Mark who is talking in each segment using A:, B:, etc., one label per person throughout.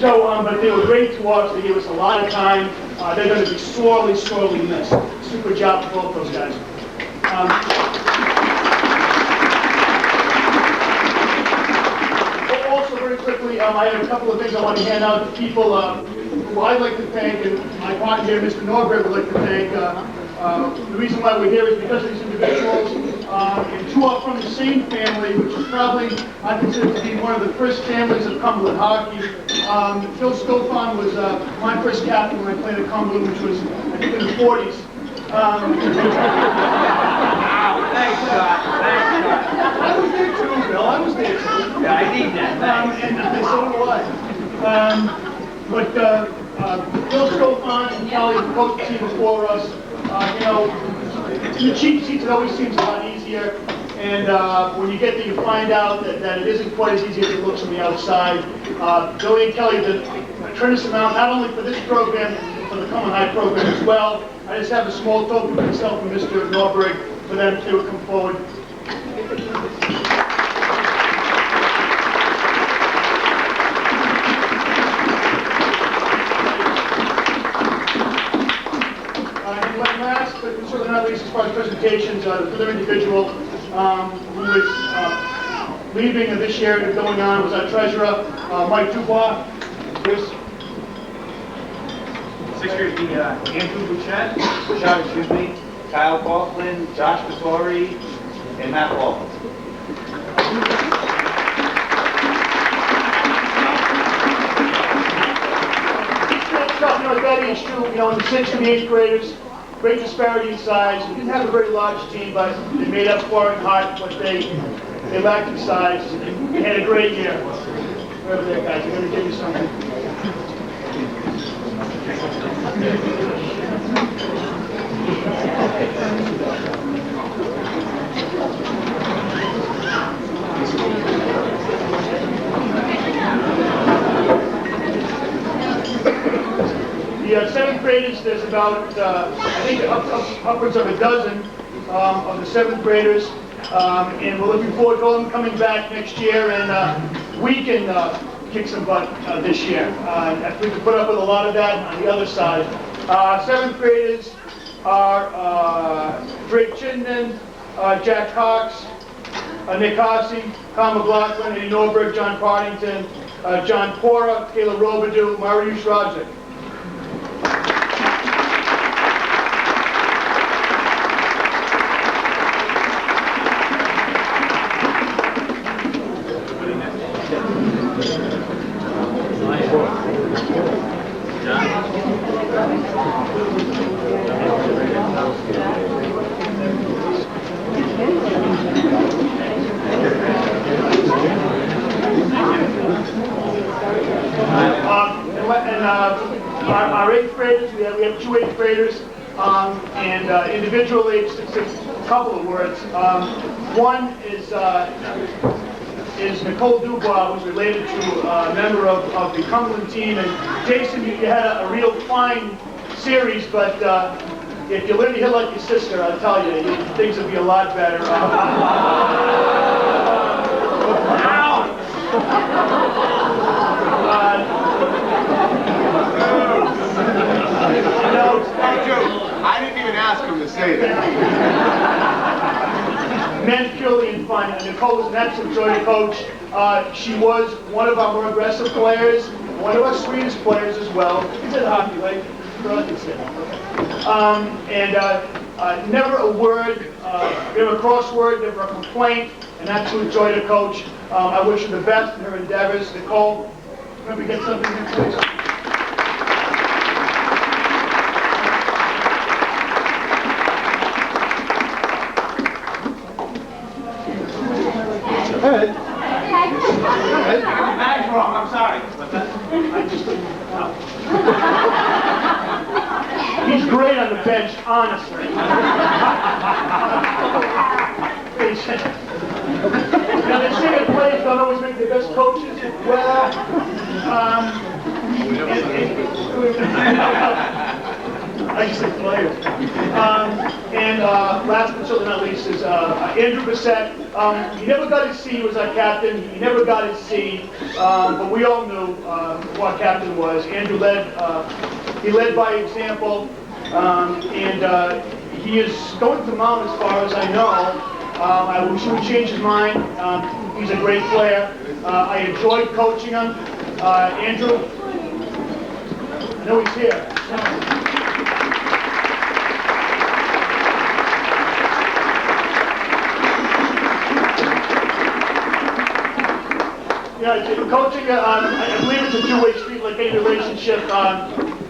A: So, but they were great to us. They gave us a lot of time. They're going to be sorely, sorely missed. Super job for both those guys. Also, very quickly, I have a couple of things I want to hand out to people who I'd like to thank, and my partner here, Mr. Norberg, would like to thank. The reason why we're here is because of these individuals, and two are from the same family, which is probably, I consider to be one of the first families of Cumberland hockey. Phil Stofan was my first captain when I played at Cumberland, which was, I think, in the 40s.
B: Thanks, Scott.
A: I was there too, Bill. I was there too.
B: Yeah, I need that.
A: And so do I. Phil Stofan and Kelly have coached the team before us. The cheap seats, it always seems a lot easier. And when you get there, you find out that it isn't quite as easy as it looks from the outside. Billy and Kelly did a tremendous amount, not only for this program, but for the Cumberland High program as well. I just have a small token for myself and Mr. Norberg for them if they would come forward. And last, but certainly not least as far as presentations, the other individual who is leaving this year and going on was our treasurer, Mike Dubois. Chris.
B: Sixers be Andrew Bouchette, Kyle Kaufman, Josh Vittori, and Matt Walton.
A: That age too, in the 6th and 8th graders, great disparity in size. We didn't have a very large team, but they made up for it in heart, but they lacked in size. They had a great year. Wherever there, guys, I'm going to give you something. The 7th graders, there's about, I think, upwards of a dozen of the 7th graders, and we're looking forward to them coming back next year, and we can kick some butt this year. We can put up with a lot of that on the other side. 7th graders are Drake Chittenden, Jack Cox, Nick Haase, Kyle McLaughlin, Eddie Norberg, John Partington, John Cora, Kayla Robidoux, Mariusz Rodzik. Our 8th graders, we have two 8th graders, and individual age, a couple of words. One is Nicole Dubois, who's related to a member of the Cumberland team. And Jason, you had a real fine series, but if you learn to hit like your sister, I'll tell you, things will be a lot better.
C: I didn't even ask him to say that.
A: Men's purely in fun. Nicole was an absolute joy to coach. She was one of our more aggressive players, one of our sweetest players as well. You did hockey, right? Never a word, never a crossword, never a complaint. An absolute joy to coach. I wish her the best in her endeavors. Nicole, can we get something here, please?
C: Go ahead.
B: Bag's wrong, I'm sorry.
A: I just didn't know. He's great on the bench, honestly. Now, they say that players don't always make the best coaches. Well, I just say players. And last but certainly not least is Andrew Bissett. He never got his C, he was our captain. He never got his C, but we all knew who our captain was. Andrew he led by example, and he is going to Mount as far as I know. I wish he would change his mind. He's a great player. I enjoyed coaching him. Andrew, I know he's here. Yeah, coaching, I believe it's a two-way street like any relationship,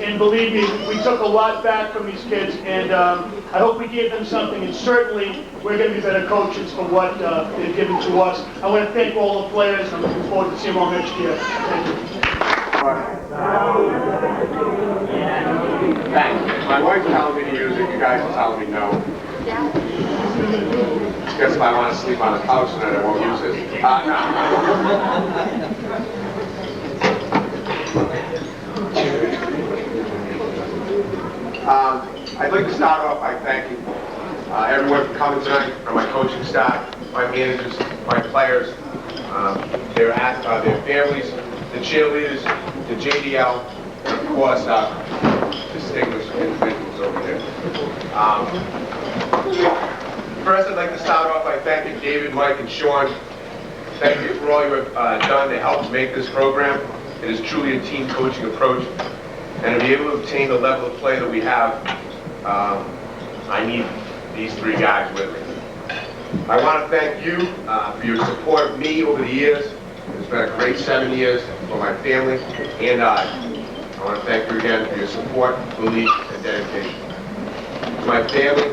A: and believe me, we took a lot back from these kids, and I hope we gave them something, and certainly we're going to be better coaches for what they've given to us. I want to thank all the players, and I'm looking forward to seeing them all next year. Thank you.
C: Thanks. My wife's telling me to use it, you guys are telling me no. Guess if I want to sleep on the couch tonight, I won't use it. I'd like to start off by thanking everyone for coming tonight, and my coaching staff, my managers, my players, their families, the cheerleaders, the JDL, and of course, distinguished individuals over here. First, I'd like to start off by thanking David, Mike, and Sean. Thank you for all you have done to help make this program. It is truly a team coaching approach. And to be able to obtain the level of play that we have, I need these three guys with me. I want to thank you for your support of me over the years. It's been a great 7 years for my family and I want to thank you again for your support, belief, and dedication. To my family,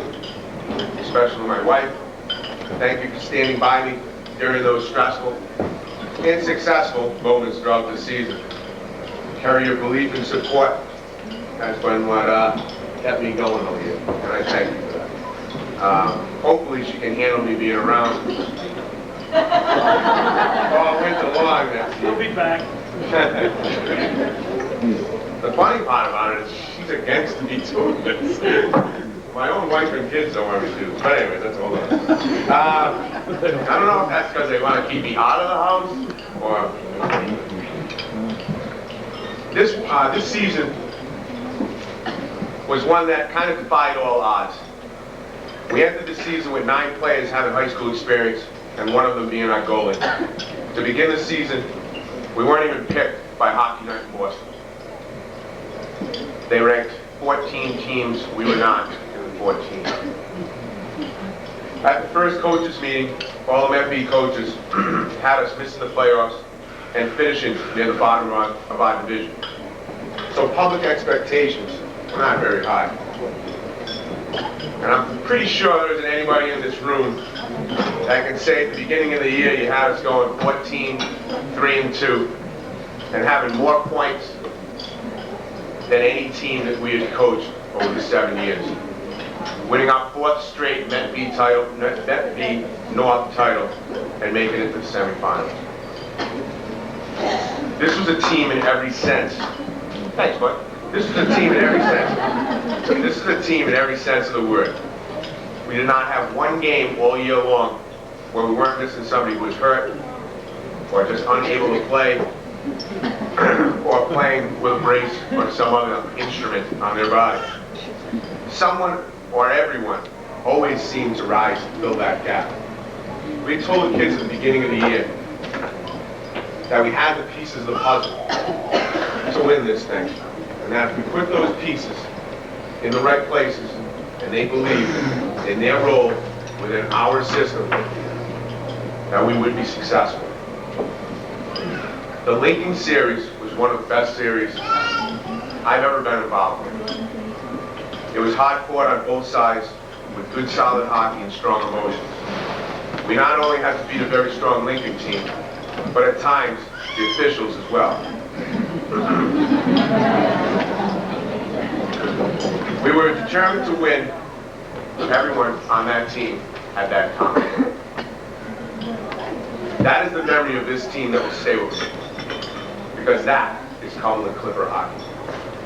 C: especially my wife, thank you for standing by me during those stressful and successful moments throughout the season. Carry your belief and support. That's been what kept me going all year, and I thank you for that. Hopefully she can handle me being around all winter long next year.
A: We'll be back.
C: The funny part about it is she's against me doing this. My own wife and kids don't want me to do this. But anyway, that's all that. I don't know if that's because they want to keep me out of the house or... This season was one that kind of defied all odds. We entered the season with 9 players having high school experience and one of them being our goalie. To begin the season, we weren't even picked by Hockey Night in Boston. They ranked 14 teams, we were not in the 14. At the first coaches meeting, all of MB coaches had us missing the playoffs and finishing near the bottom rung of our division. So public expectations were not very high. And I'm pretty sure there isn't anybody in this room that can say at the beginning of the year you had us going 14, 3-2, and having more points than any team that we had coached over the 7 years. Winning our 4th straight Met B North title and making it to the semifinals. This was a team in every sense. Thanks, bud. This is a team in every sense. This is a team in every sense of the word. We did not have one game all year long where we weren't missing somebody who was hurt or just unable to play or playing with a brace or some other instrument on their body. Someone or everyone always seemed to rise to fill that gap. We had told the kids at the beginning of the year that we had the pieces of the puzzle to win this thing. And that if we put those pieces in the right places and they believed in their role within our system, that we would be successful. The Lincoln series was one of the best series I've ever been involved in. It was hard fought on both sides with good solid hockey and strong emotions. We not only had to beat a very strong Lincoln team, but at times the officials as well. We were determined to win with everyone on that team at that time. That is the memory of this team that will stay with me, because that is Cumberland Clipper hockey.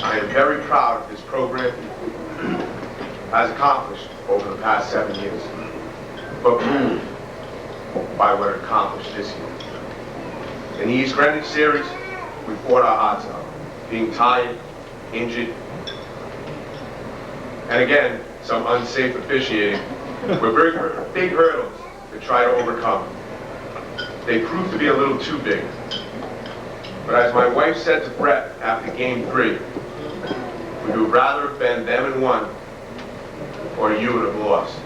C: I am very proud of this program has accomplished over the past 7 years, but moved by what it accomplished this year. In the East Greenwich series, we fought our hearts out, being tired, injured, and again, some unsafe officiating were very big hurdles to try to overcome. They proved to be a little too big. But as my wife said to Brett after Game 3, we would rather have been them and won, or you would have lost.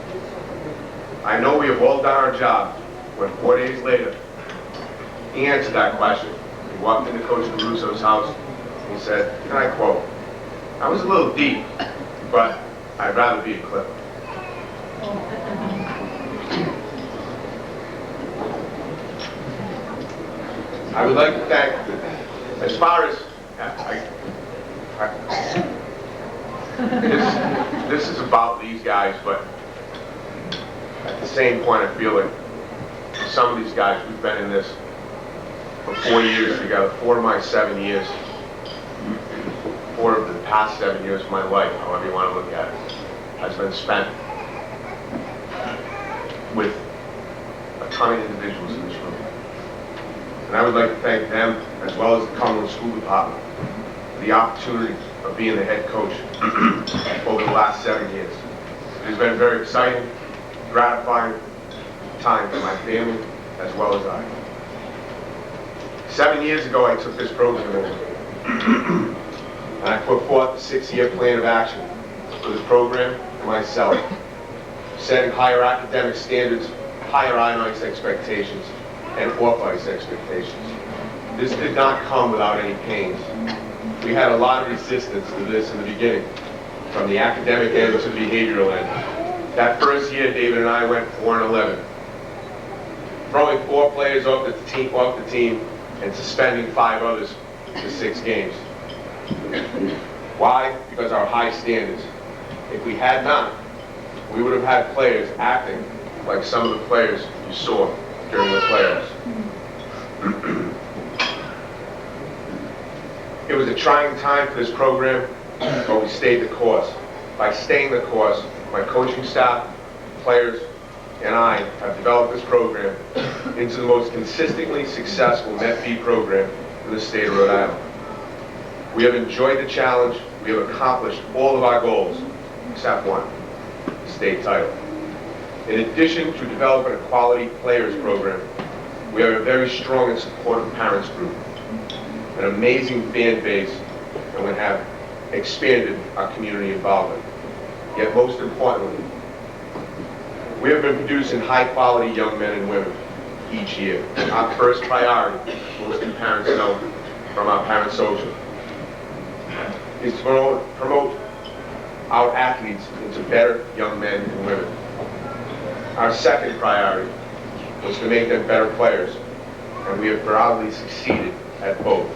C: I know we have all done our job when 4 days later, he answered that question. He walked into Coach Carusso's house and he said, and I quote, "I was a little deep, but I'd rather be a Clipper." I would like to thank, as far as, this is about these guys, but at the same point I feel like some of these guys, we've been in this for 4 years together, 4 of my 7 years, 4 of the past 7 years of my life, however you want to look at it, has been spent with a ton of individuals in this room. And I would like to thank them, as well as the Cumberland School Department, for the opportunity of being the head coach over the last 7 years. It has been a very exciting, gratifying time for my family, as well as I. 7 years ago, I took this program over, and I put forth a 6-year plan of action for the program and myself, setting higher academic standards, higher on-ice expectations, and off-ice expectations. This did not come without any pains. We had a lot of resistance to this in the beginning, from the academic end to the behavioral end. That first year, David and I went 4-11, throwing 4 players off the team and suspending 5 others for 6 games. Why? Because our high standards. If we had not, we would have had players acting like some of the players you saw during the playoffs. It was a trying time for this program, but we stayed the course. By staying the course, my coaching staff, players, and I have developed this program into the most consistently successful Met B program in the state of Rhode Island. We have enjoyed the challenge. We have accomplished all of our goals, except one, the state title. In addition to developing a quality players program, we have a very strong and supportive parents group, an amazing fan base, and we have expanded our community involvement. Yet most importantly, we have been producing high-quality young men and women each year. Our first priority, most of you parents know from our parent social, is to promote our athletes into better young men and women. Our second priority was to make them better players, and we have proudly succeeded at both.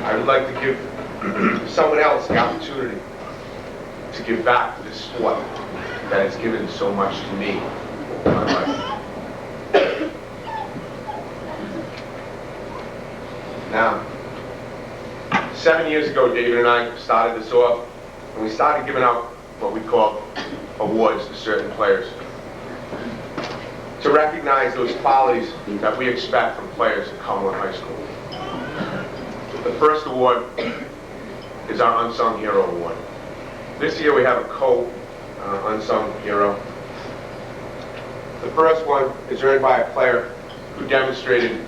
C: I would like to give someone else the opportunity to give back to this sport that has given so much to me in my life. Now, 7 years ago, David and I started this off, and we started giving out what we call awards to certain players to recognize those qualities that we expect from players at Cumberland High School. The first award is our Unsung Hero Award. This year we have a unsung hero. The first one is earned by a player who demonstrated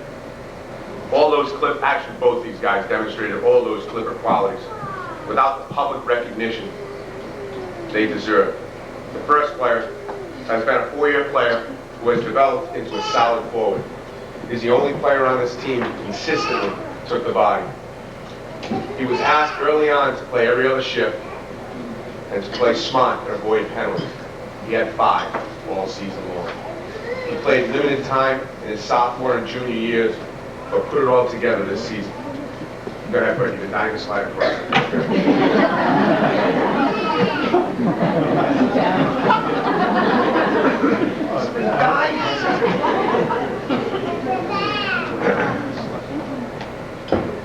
C: all those actually both these guys demonstrated all those Clipper qualities without the public recognition they deserve. The first player has been a 4-year player who has developed into a solid forward. He's the only player on this team who consistently took the body. He was asked early on to play every other shift and to play smart and avoid penalties. He had 5 all season long. He played limited time in his sophomore and junior years, but put it all together this season. Go ahead, Bert, you've been dying to slide across.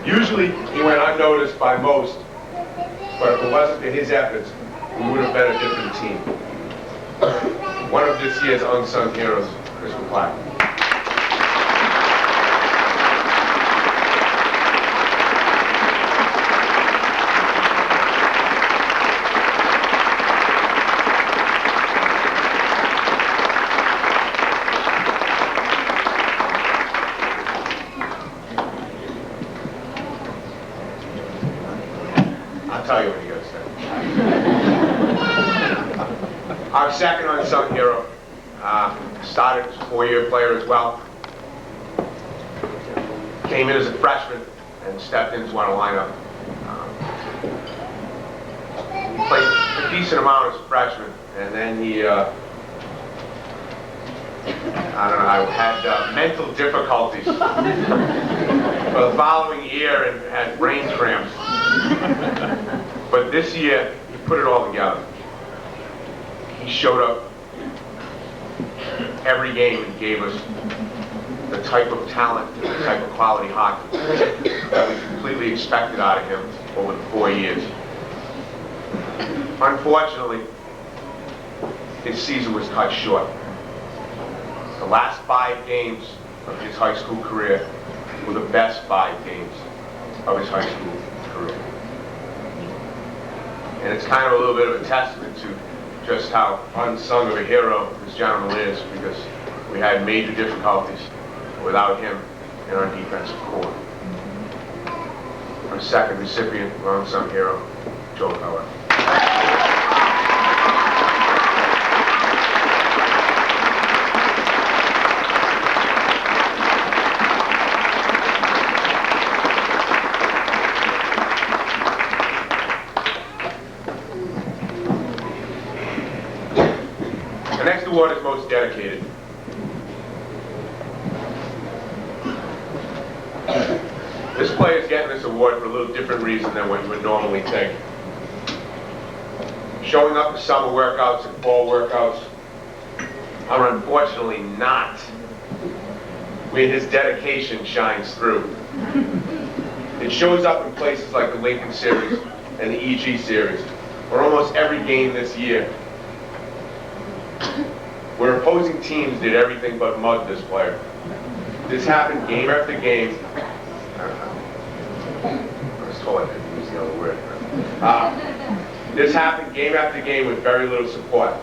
C: Usually, he went unnoticed by most, but if it wasn't for his efforts, we would have been a different team. One of this year's unsung heroes, Chris McClack. I'll tell you what you gotta say. Our second unsung hero started as a 4-year player as well. Came in as a freshman and stepped into our lineup. He played a decent amount as a freshman, and then he, had mental difficulties for the following year and had brain cramps. But this year, he put it all together. He showed up every game and gave us the type of talent and the type of quality hockey that we completely expected out of him over the 4 years. Unfortunately, his season was cut short. The last 5 games of his high school career were the best 5 games of his high school career. And it's kind of a little bit of a testament to just how unsung of a hero this gentleman is, because we had major difficulties without him in our defensive core. Our second recipient of unsung hero, Joe Keller. The next award is most dedicated. This player is getting this award for a little different reason than what you would normally think. Showing up to summer workouts and fall workouts are unfortunately not where his dedication shines through. It shows up in places like the Lincoln Series and the EG Series, or almost every game this year, where opposing teams did everything but mud this player. This happened game after game. I was told I couldn't use the other word. This happened game after game with very little support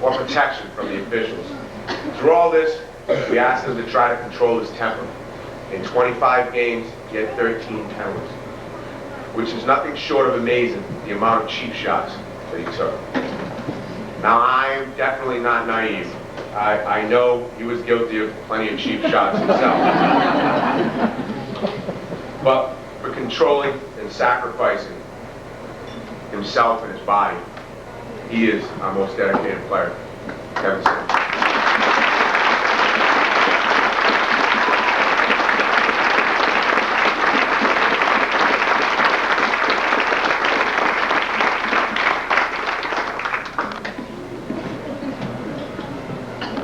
C: or protection from the officials. Through all this, we asked him to try to control his temper. In 25 games, he had 13 penalties, which is nothing short of amazing, the amount of cheap shots that he took. Now, I'm definitely not naive. I know he was guilty of plenty of cheap shots himself. But for controlling and sacrificing himself and his body, he is our most dedicated player, Kevin Simmons.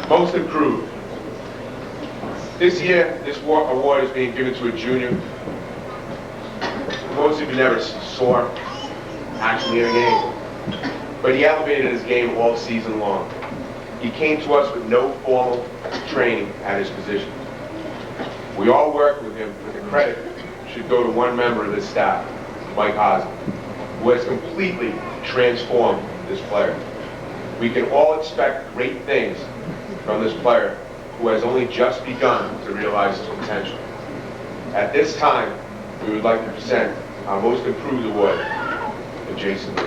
C: Most improved. This year, this award is being given to a junior. Most of you never saw actually in a game, but he elevated his game all season long. He came to us with no formal training at his position. We all worked with him, but the credit should go to one member of this staff, Mike Hazen, who has completely transformed this player. We can all expect great things from this player who has only just begun to realize his potential. At this time, we would like to present our Most Improved Award to Jason Lee.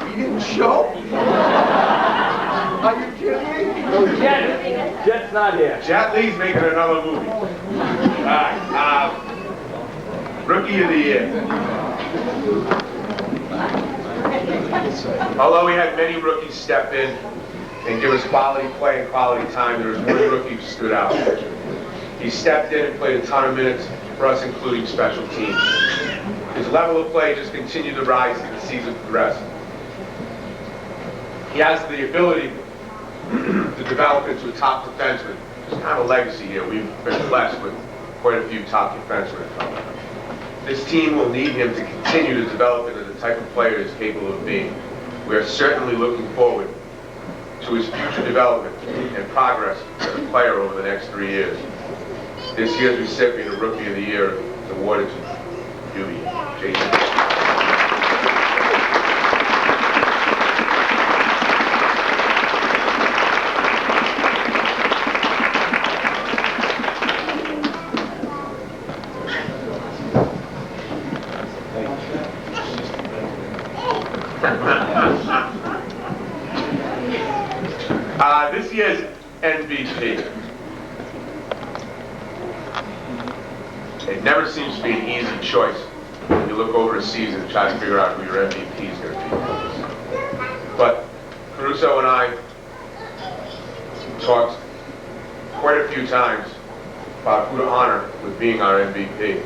D: He didn't show? Are you kidding me?
B: No, Jet's not here.
C: Jet Lee's making another movie. All right, Rookie of the Year. Although we had many rookies step in and give us quality play and quality time, there was one rookie who stood out. He stepped in and played a ton of minutes for us, including special teams. His level of play just continued to rise as the season progressed. He has the ability to develop into a top defenseman It's kind of a legacy here. We've been blessed with quite a few top defensemen. This team will need him to continue to develop into the type of player he's capable of being. We are certainly looking forward to his future development and progress as a player over the next 3 years. This year's recipient of Rookie of the Year is awarded to Dewey Jason. This year's MVP. It never seems to be an easy choice when you look over a season and try to figure out who your MVP is going to be. But Caruso and I talked quite a few times about who to honor with being our MVP.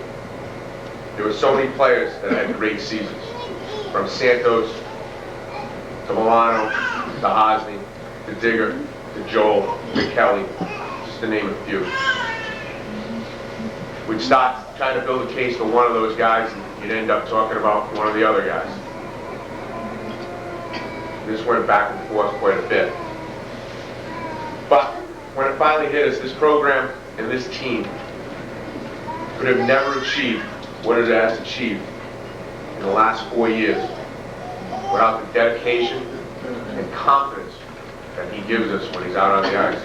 C: There were so many players that had great seasons, from Santos to Milano to Hosny to Digger to Joel to Kelly, just to name a few. We'd start trying to build a case for one of those guys, and you'd end up talking about one of the other guys. This went back and forth quite a bit. But when it finally hit us, this program and this team could have never achieved what it has achieved in the last 4 years without the dedication and confidence that he gives us when he's out on the ice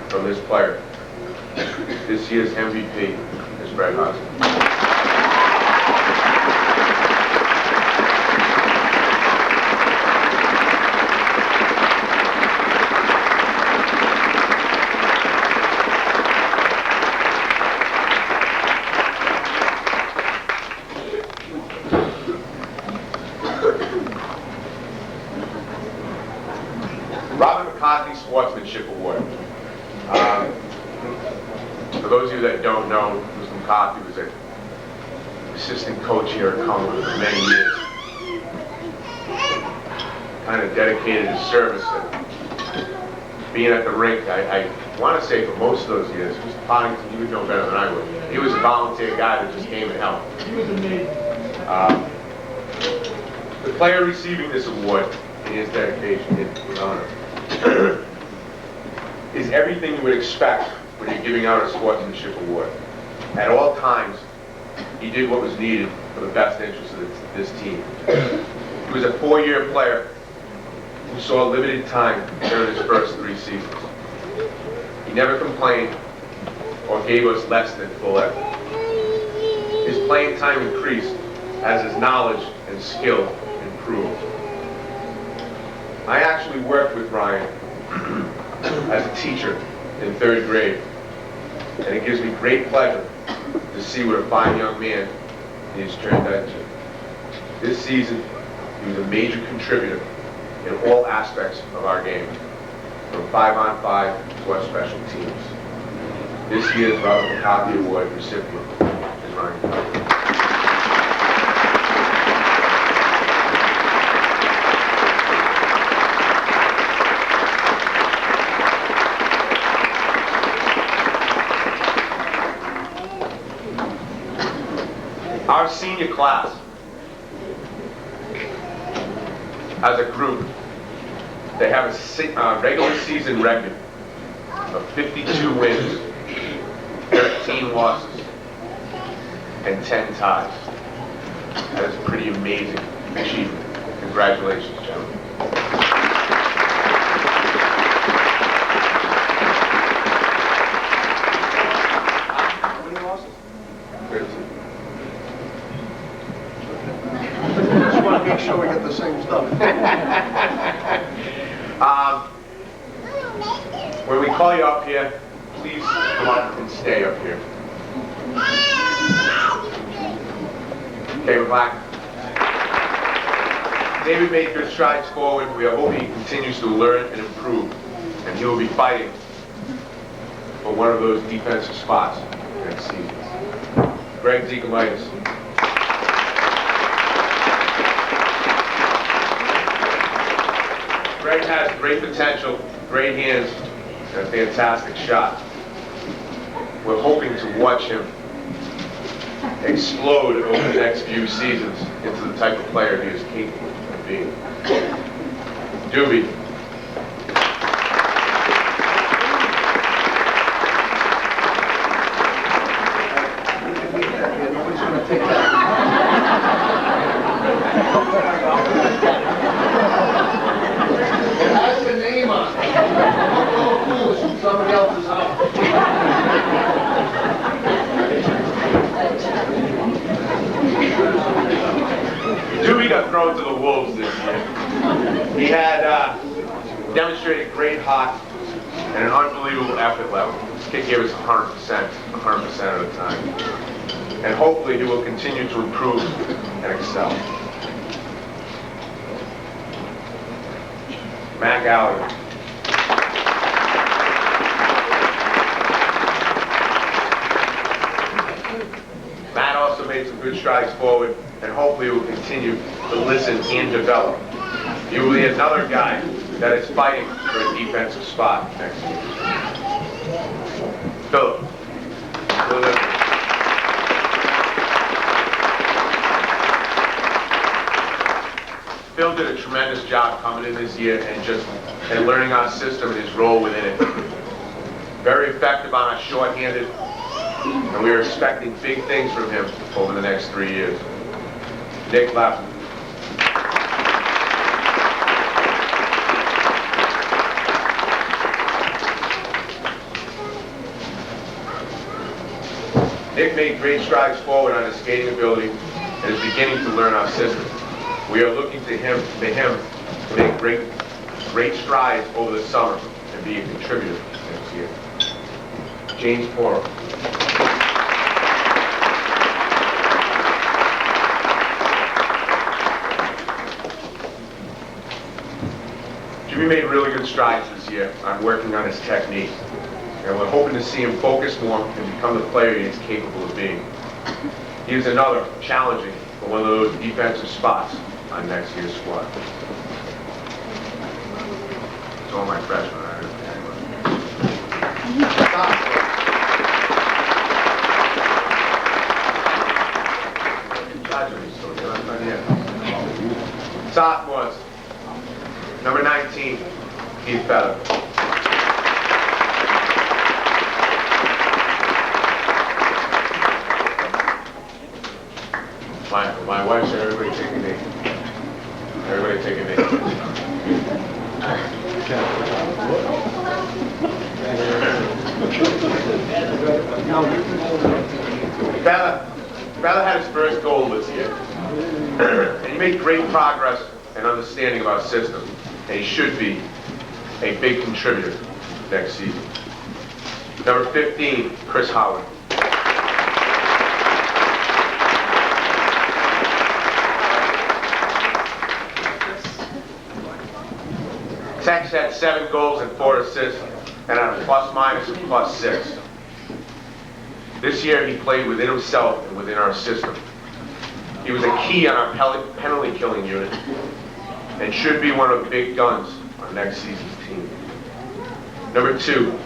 C: from this player. This year's MVP is Brett Hosny. Sportsmanship Award. For those of you that don't know, Mr. McCarthy was an assistant coach here at Cumberland for many years. Kind of dedicated his service and being at the rink. I want to say for most of those years, Mr. Poddington, you would know better than I would. He was a volunteer guy that just came and helped.
A: He was amazing.
C: The player receiving this award in his dedication, his honor, is everything you would expect when you're giving out a sportsmanship award. At all times, he did what was needed for the best interest of this team. He was a 4-year player who saw limited time during his first 3 seasons. He never complained or gave us less than full effort. His playing time increased as his knowledge and skill improved. I actually worked with Ryan as a teacher in 3rd grade, and it gives me great pleasure to see what a fine young man he has turned into. This season, he was a major contributor in all aspects of our game, from 5-on-5 to our special teams. This year's Robert McCarthy Award recipient is Ryan Kelly. Our senior class, as a group, they have a regular season record of 52 wins, 13 losses, and 10 ties. That is a pretty amazing achievement. Congratulations, gentlemen.
D: How many losses?
C: 13.
D: Just want to make sure we get the same stuff.
C: When we call you up here, please come up and stay up here. Okay, we're back. David made good strides forward. We are hoping he continues to learn and improve, and he will be fighting for one of those defensive spots next season. Greg Zekalaitis. Greg has great potential, great hands, and a fantastic shot. we're hoping to watch him explode over the next few seasons into the type of player he is capable of being. Doobie.
D: Nobody's gonna take that. It has the name on it. Look a little foolish in somebody else's house.
C: Doobie got thrown to the wolves this year. He had demonstrated great heart and an unbelievable effort level. His kick here was 100% of the time. And hopefully he will continue to improve and excel. Matt Gallagher. Matt also made some good strides forward, and hopefully will continue to listen and develop. He will be another guy that is fighting for a defensive spot next year. Philip. Phil did a tremendous job coming in this year and learning our system and his role within it. Very effective on our shorthanded, and we are expecting big things from him over the next 3 years. Nick Lapp. Nick made great strides forward on his skating ability and is beginning to learn our system. We are looking to him to make great strides over the summer and be a contributor next year. James Porro. Jimmy made really good strides this year on working on his technique, and we're hoping to see him focus more and become the player he is capable of being. He is another challenging for one of those defensive spots on next year's squad. It's all my freshmen. Sophomores. Number 19, Keith Feather. My wife said everybody take a knee. Everybody take a knee. Feather had his first goal this year. And he made great progress and understanding of our system. And he should be a big contributor next season. Number 15, Chris Howard. Tex had 7 goals and 4 assists, and had a plus-minus of +6. This year he played within himself and within our system. He was a key on our penalty killing unit and should be one of the big guns on next season's team. Number 2,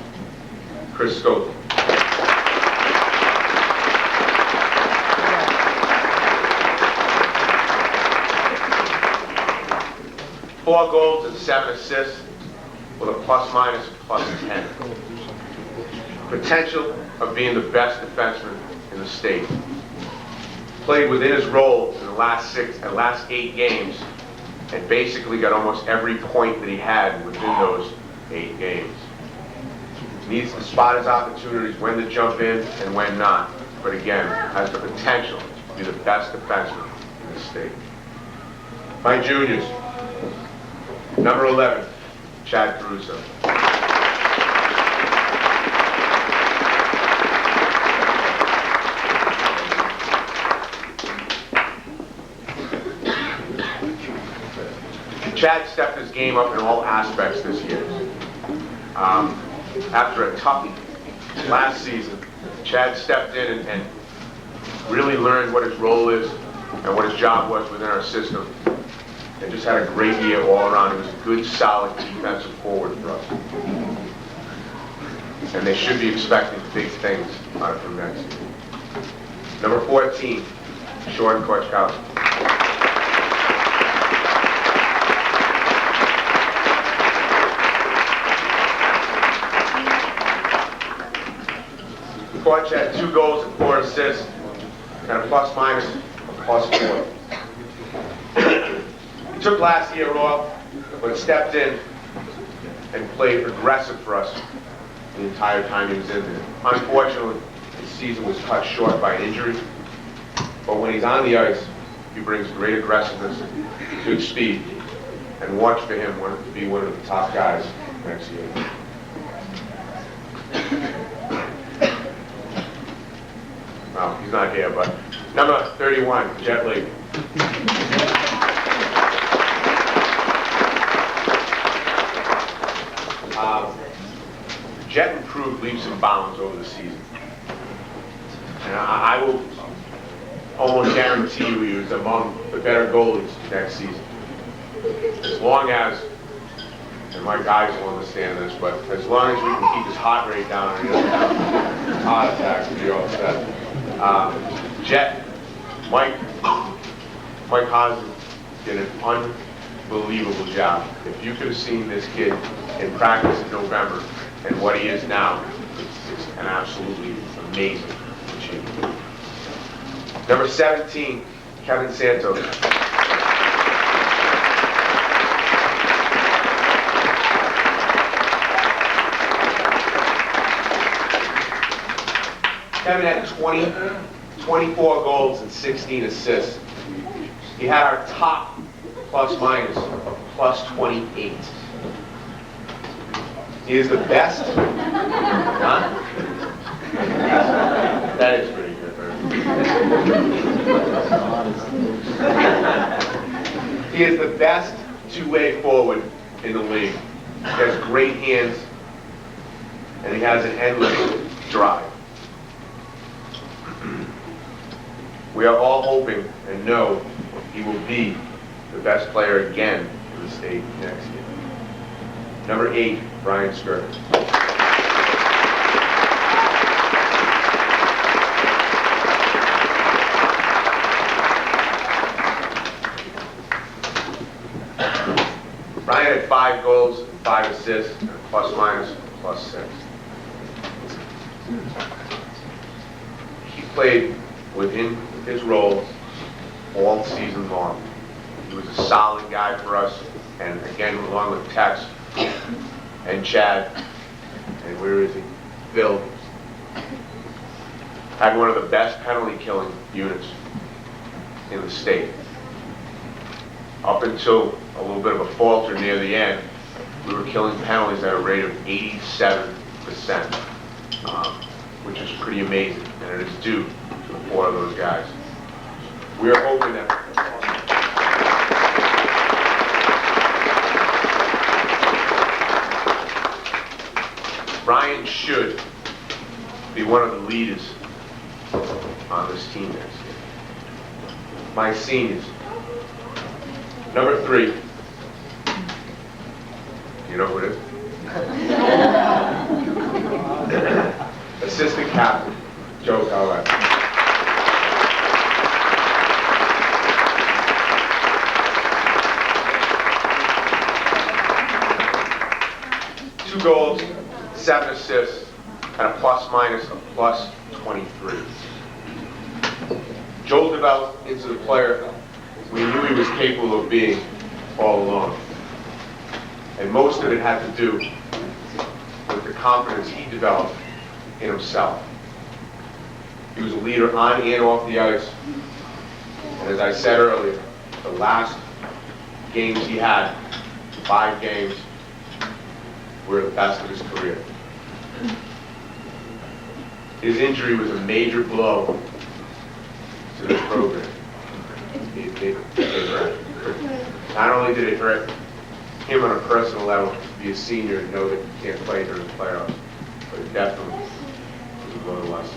C: Chris Scofield. Four goals and 7 assists with a plus-minus of +10. Potential of being the best defenseman in the state. Played within his role in the last 8 games and basically got almost every point that he had within those 8 games. Needs to spot his opportunities, when to jump in and when not. But again, has the potential to be the best defenseman in the state. My juniors. Number 11, Chad Caruso. Chad stepped his game up in all aspects this year. After a toughie last season, Chad stepped in and really learned what his role is and what his job was within our system. And just had a great year all around. He was a good, solid defensive forward for us. and they should be expecting big things out of him next year. Number 14, Sean Korchkowski. Korch had 2 goals and 4 assists, and a plus-minus of +4. He took last year off, but stepped in and played aggressive for us the entire time he was in there. Unfortunately, his season was cut short by an injury, but when he's on the ice, he brings great aggressiveness, good speed, and watch for him to be one of the top guys next year. Well, he's not here, but number 31, Jet Lee. Jet improved leaps and bounds over the season. And I will almost guarantee you he was among the better goalies next season. As long as, and my guys will understand this, but as long as we can keep his heart rate down and he doesn't have heart attacks, we'll be all set. Jet, Mike Hazen did an unbelievable job. If you could have seen this kid in practice in November and what he is now, it's an absolutely amazing achievement. Number 17, Kevin Santos. Kevin had 24 goals and 16 assists. He had our top plus-minus of +28. He is the best. Huh? That is pretty good, right? He is the best two-way forward in the league. He has great hands, and he has an endless drive. We are all hoping and know he will be the best player again in the state next year. Number 8, Brian Skirk. Brian had 5 goals and 5 assists, and a plus-minus +6. He played within his role all season long. He was a solid guy for us, and again, along with Tex and Chad, and where is he? Phil. Had one of the best penalty killing units in the state. Up until a little bit of a falter near the end, we were killing penalties at a rate of 87%, which is pretty amazing, and it is due to the 4 of those guys. We are hoping that Brian should be one of the leaders on this team next year. My seniors. Number 3. You know who it is? Assistant captain, Joe Collette. Two goals, 7 assists, and a plus-minus of +23. Joel developed into the player we knew he was capable of being all along. And most of it had to do with the confidence he developed in himself. He was a leader on and off the ice. And as I said earlier, the last games he had, 5 games, were the best of his career. His injury was a major blow to this program. It hurt. Not only did it hurt him on a personal level to be a senior and know that he can't play during the playoffs, but it definitely was a blow to us.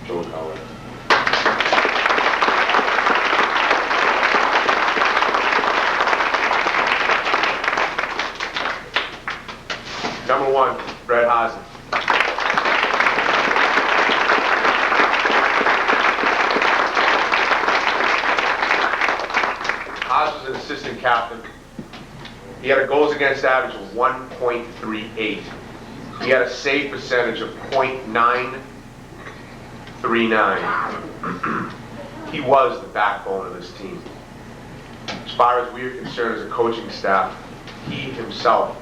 C: Joel Collette. Number 1, Brett Hazen. Haas was an assistant captain. He had a goals against average of 1.38. He had a save percentage of .939. He was the backbone of this team. As far as we are concerned as a coaching staff, he himself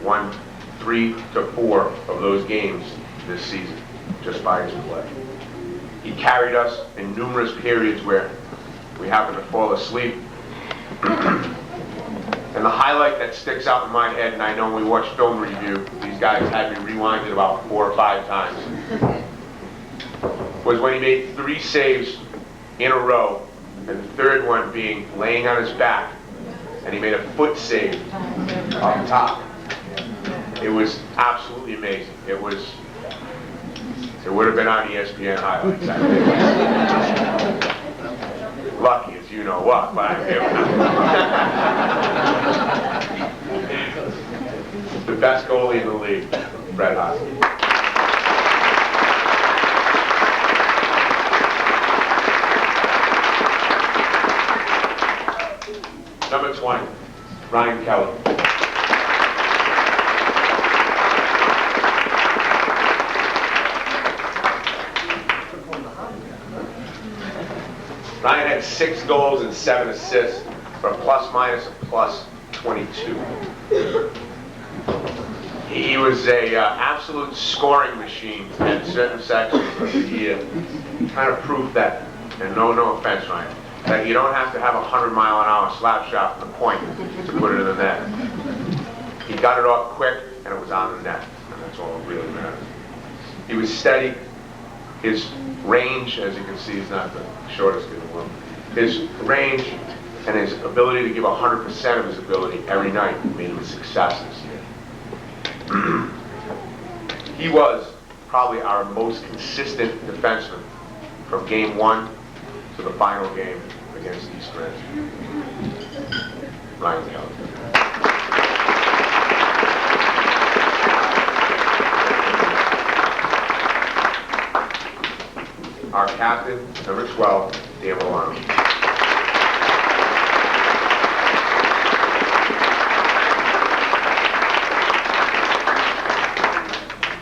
C: won 3 to 4 of those games this season, just by his play. He carried us in numerous periods where we happened to fall asleep. And the highlight that sticks out in my head, and I know when we watched film review, these guys had me rewind it about 4 or 5 times, was when he made 3 saves in a row, and the third one being laying on his back, and he made a foot save up top. It was absolutely amazing. It would have been on ESPN highlights. Lucky as you know what, but I'm here. The best goalie in the league, Brett Hazen. Number 20, Ryan Kelly. Ryan had 6 goals and 7 assists for a plus-minus of +22. He was a absolute scoring machine at certain sections of the year. Kind of proof that, and no offense, Ryan, that you don't have to have a 100-mile-an-hour slap shot from the point to put it in the net. He got it off quick, and it was on the net, and that's all that really matters. He was steady. His range, as you can see, is not the shortest in the world. His range and his ability to give 100% of his ability every night made him a success this year. He was probably our most consistent defenseman from game 1 to the final game against East Grand. Ryan Kelly. Our captain, number 12, Dan Milano.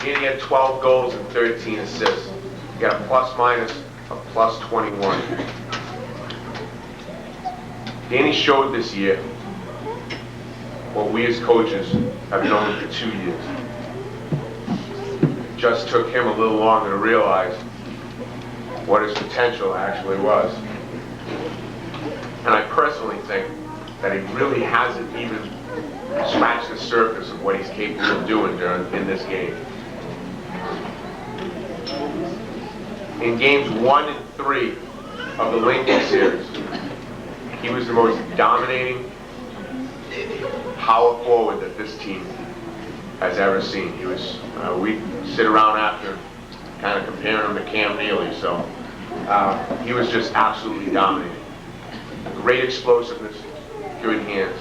C: Danny had 12 goals and 13 assists. He got a plus-minus of +21. Danny showed this year what we as coaches have known for 2 years. It just took him a little longer to realize what his potential actually was. And I personally think that he really hasn't even scratched the surface of what he's capable of doing in this game. In games 1 and 3 of the Lincoln series, he was the most dominating power forward that this team has ever seen. He was, we sit around after kind of comparing him to Cam Neely, so he was just absolutely dominating. Great explosiveness, good hands.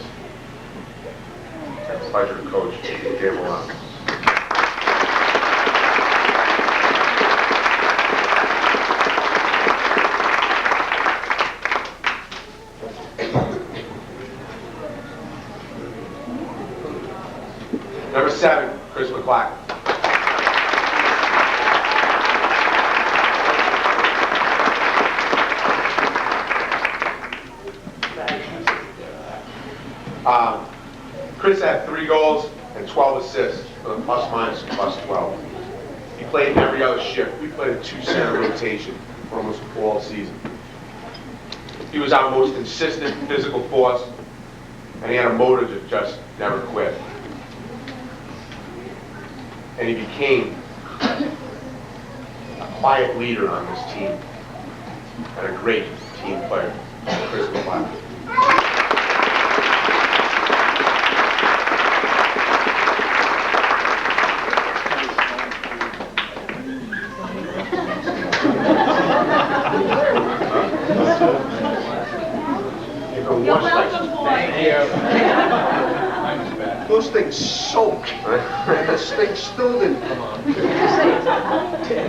C: It's a pleasure to coach Dan Milano. Number 7, Chris McClack. Chris had 3 goals and 12 assists for the plus-minus and +12. He played every other shift. We played a 2-center rotation for almost all season. He was our most consistent physical force, and he had a motor that just never quit. And he became a quiet leader on this team and a great team player, Chris McClack.
D: Those things soaked. And the steak still didn't come out.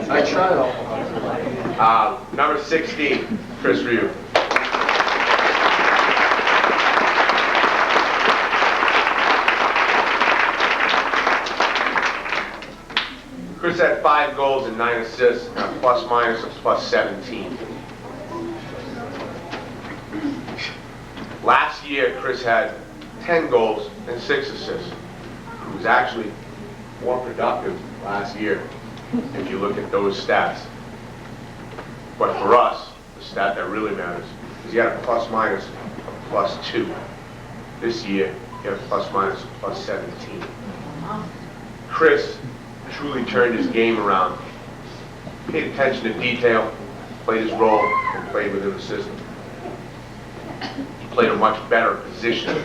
D: I tried all.
C: Number 16, Chris Ryu. Chris had 5 goals and 9 assists, and a plus-minus of +17. Last year, Chris had 10 goals and 6 assists. He was actually more productive last year, if you look at those stats. But for us, the stat that really matters is he had a plus-minus of +2. This year, he had a plus-minus of +17. Chris truly turned his game around, paid attention to detail, played his role, and played within the system. He played a much better position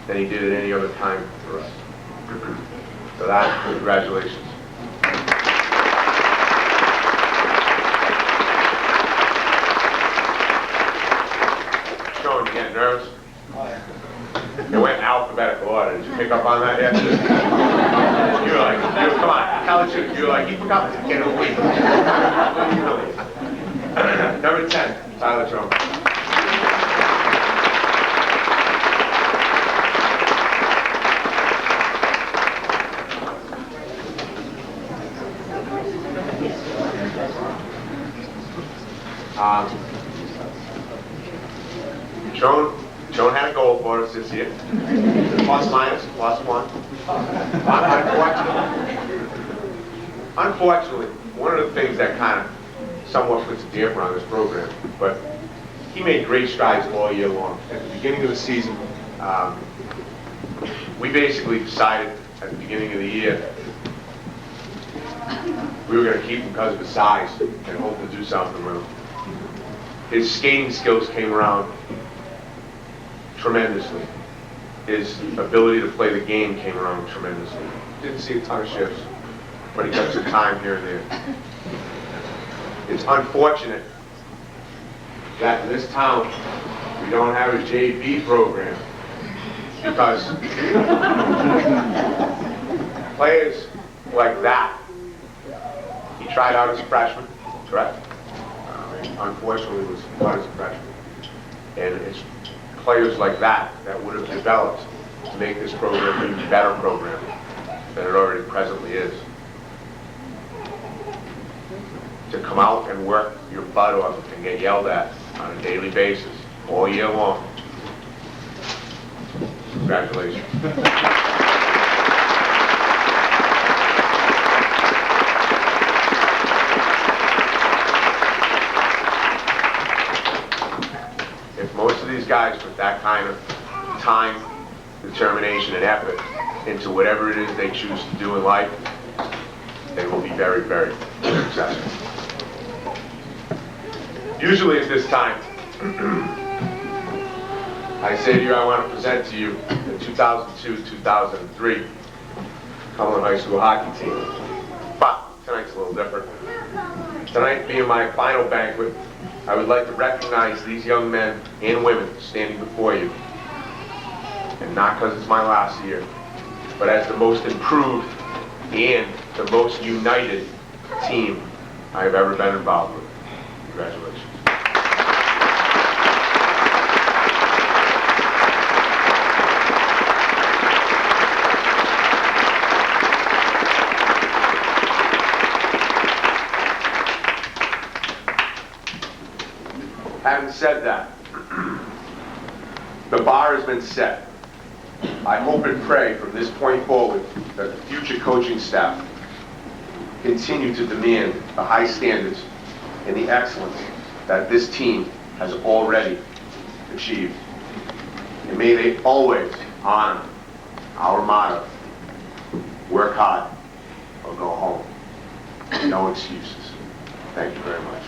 C: than he did at any other time for us. For that, congratulations. Sean, you getting nervous? It went in alphabetical order. Did you pick up on that yet? You were like, come on, tell the truth. You were like, he forgot to get away. Number 10, Tyler Trump. Sean had a goal for us this year. Plus-minus, +1. Unfortunately, one of the things that kind of somewhat puts a damper on this program, but he made great strides all year long. At the beginning of the season, we basically decided at the beginning of the year we were going to keep him because of his size and hope to do something with him. His skating skills came around tremendously. His ability to play the game came around tremendously. Didn't see a ton of shifts, but he got some time here and there. It's unfortunate that in this town we don't have a JV program because players like that, he tried out as a freshman, correct? Unfortunately, was not as a freshman. And it's players like that that would have developed to make this program an even better program than it already presently is. To come out and work your butt off and get yelled at on a daily basis all year long. Congratulations. If most of these guys put that kind of time, determination, and effort into whatever it is they choose to do in life, they will be very, very successful. Usually at this time, I say to you, I want to present to you the 2002-2003 Cumberland High School hockey team. But tonight's a little different. Tonight being my final banquet, I would like to recognize these young men and women standing before you. And not because it's my last year, but as the most improved and the most united team I have ever been involved with. Congratulations. Having said that, the bar has been set. I hope and pray from this point forward that the future coaching staff continue to demand the high standards and the excellence that this team has already achieved. And may they always honor our motto, work hard or go home. No excuses. Thank you very much.